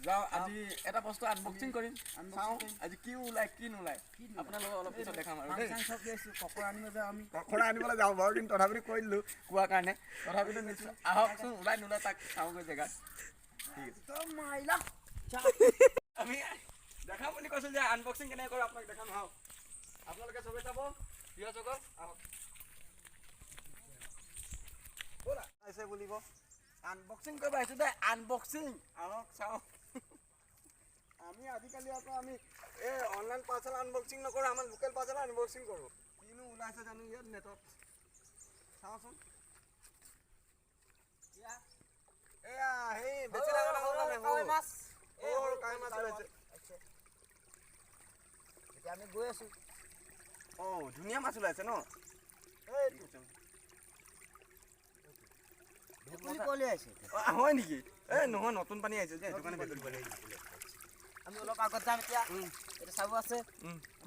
যাওঁ আজি এটা বস্তু আনবক্সিং কৰিম চাওঁ আজি কি ওলাই কি নোলায় আপোনালোকক অলপ পিছত দেখাম আৰু দেই ককৰা আনিবলৈ যাওঁ বাৰু কিন্তু তথাপিতো কৈ দিলোঁ কোৱাৰ কাৰণে তথাপিতো নিশ্চয় আহকচোন ওলাই নোলাই তাক চাওঁগৈ জেগাত আমি দেখাম বুলি কৈছোঁ যে আনবক্সিং কেনেকৈ কৰোঁ আপোনাক দেখাম আহক আপোনালোকে চবেই চাব প্ৰিয়সকল আহক ব'লা আহিছে বুলিব আনবক্সিং কৰিব আহিছোঁ দেই আনবক্সিং আহক চাওঁ আমি আজিকালি আকৌ আমি এই অনলাইন পাৰ্চেল আনবক্সিং নকৰোঁ আমাৰ লোকেল পাৰ্চেল আনবক্সিং কৰোঁ কিনো ওলাইছে জানো ইয়াত নেটত চাওঁচোন এয়া সেই বেছি ডাঙৰ ডাঙৰ মাছ কাৱৈ মাছ ওলাইছে এতিয়া আমি গৈ আছোঁ অঁ ধুনীয়া মাছ ওলাইছে ন হয় নেকি এই নহয় নতুন পানী আহিছে যে সেইটো কাৰণে আমি অলপ আগত যাম এতিয়া এটা চাব আছে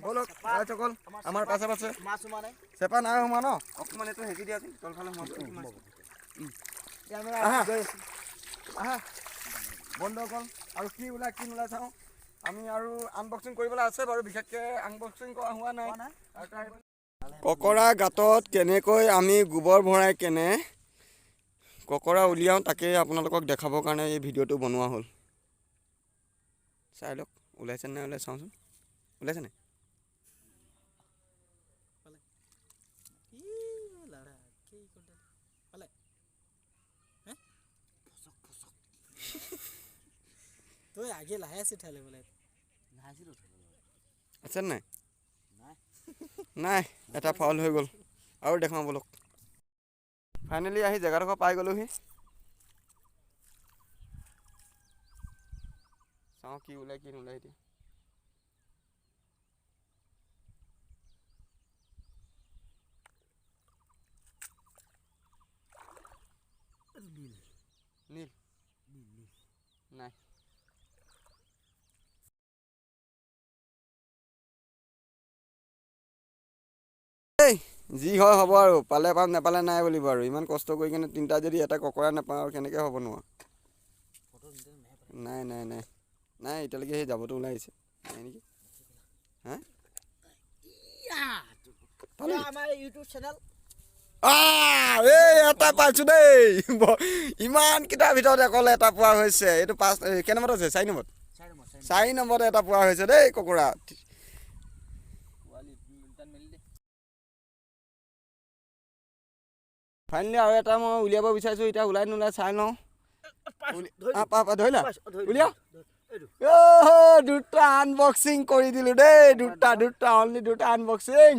বলক ৰাইজসকল আমাৰ পাছে পাছে মাছ সোমা নাই চেপা নাই সোমা ন অকণমান এইটো হেঁচি দিয়াচোন তলফালে আহা বন্ধুসকল আৰু কি ওলাই কি নোলাই চাওঁ আমি আৰু আনবক্সিং কৰিবলৈ আছে বাৰু বিশেষকৈ আনবক্সিং কৰা হোৱা নাই ককৰা গাঁতত কেনেকৈ আমি গোবৰ ভৰাই কেনে ককৰা উলিয়াওঁ তাকে আপোনালোকক দেখাবৰ কাৰণে এই ভিডিঅ'টো বনোৱা হ'ল চাই লওক ওলাইছে নাই ওলাই চাওঁচোন ওলাইছে নাই তই আগে লাহে আছে ঠাইলে বোলে আছে নাই নাই এটা ফাউল হৈ গ'ল আৰু দেখাওঁ বলক ফাইনেলি আহি জেগাডোখৰ পাই গ'লোহি চাওঁ কি ওলাই কি নোলায় এতিয়া নীল নাই যি হয় হ'ব আৰু পালে পাম নেপালে নাই বুলিব আৰু ইমান কষ্ট কৰি কিনে তিনিটা যদি এটা ককৰা নাপাওঁ আৰু কেনেকৈ হ'ব নোৱাৰো নাই নাই নাই নাই এতিয়ালৈকে সেই যাবতো ওলাই আহিছে নাই নেকি হা আমাৰ ইউটিউব চেনেল এই এটা পাইছোঁ দেই ইমানকেইটাৰ ভিতৰত অকল এটা পোৱা হৈছে এইটো 5 কেই নম্বৰত আছে 4 নম্বৰত 4 নম্বৰত এটা পোৱা হৈছে দেই ককৰা ফাইনেলি আৰু এটা মই উলিয়াব বিচাৰিছোঁ এতিয়া ওলাই নোলাই চাই লওঁ ধৰিলা উলিয়াও দুটা আনবক্সিং কৰি দিলোঁ দেই দুটা অনলি দুটা আনবক্সিং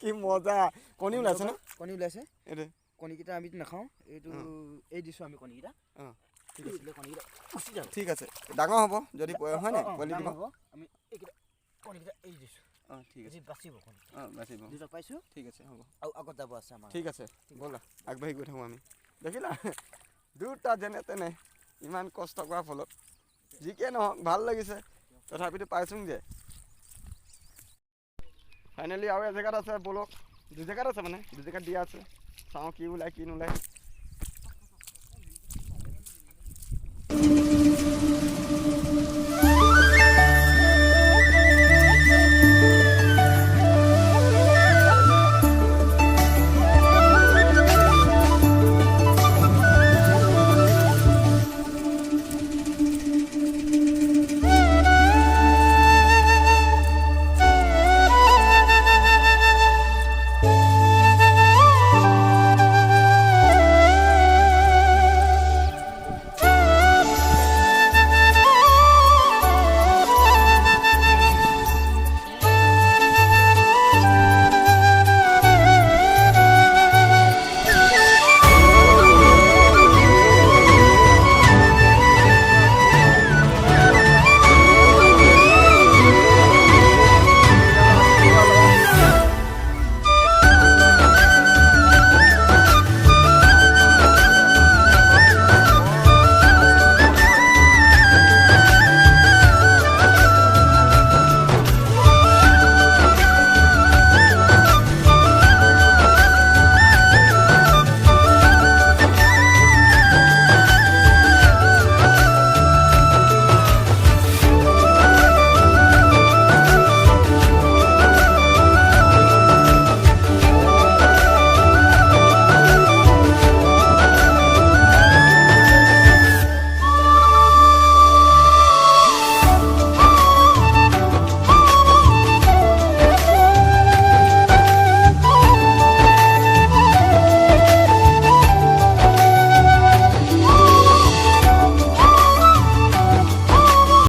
কি মজা কণী ওলাইছে ন কণী ওলাইছে এইটো কণীকেইটা আমি নাখাওঁ এইটো এই দিছোঁ আমি কণীকেইটা অঁ কণীকেইটা ঠিক আছে ডাঙৰ হ'ব যদি হয় নাই পোৱালি দিব আমি এইকেইটা কণীকেইটা এই দিছোঁ অঁ ঠিক আছে বাচিব কণী বাচিব দুটা পাইছোঁ ঠিক আছে হ'ব আৰু আগত যাব আছে আমাৰ ঠিক আছে ব'লা আগবাঢ়ি গৈ থাকোঁ আমি দেখিলা দুটা যেনে তেনে ইমান কষ্ট কৰাৰ ফলত যিকে নহওক ভাল লাগিছে তথাপিতো পাইছোং যে ফাইনেলি আৰু এজেগাত আছে বলক 2 জেগাত আছে মানে 2 জেগাত দিয়া আছে চাওঁ কি ওলাই কি নোলায়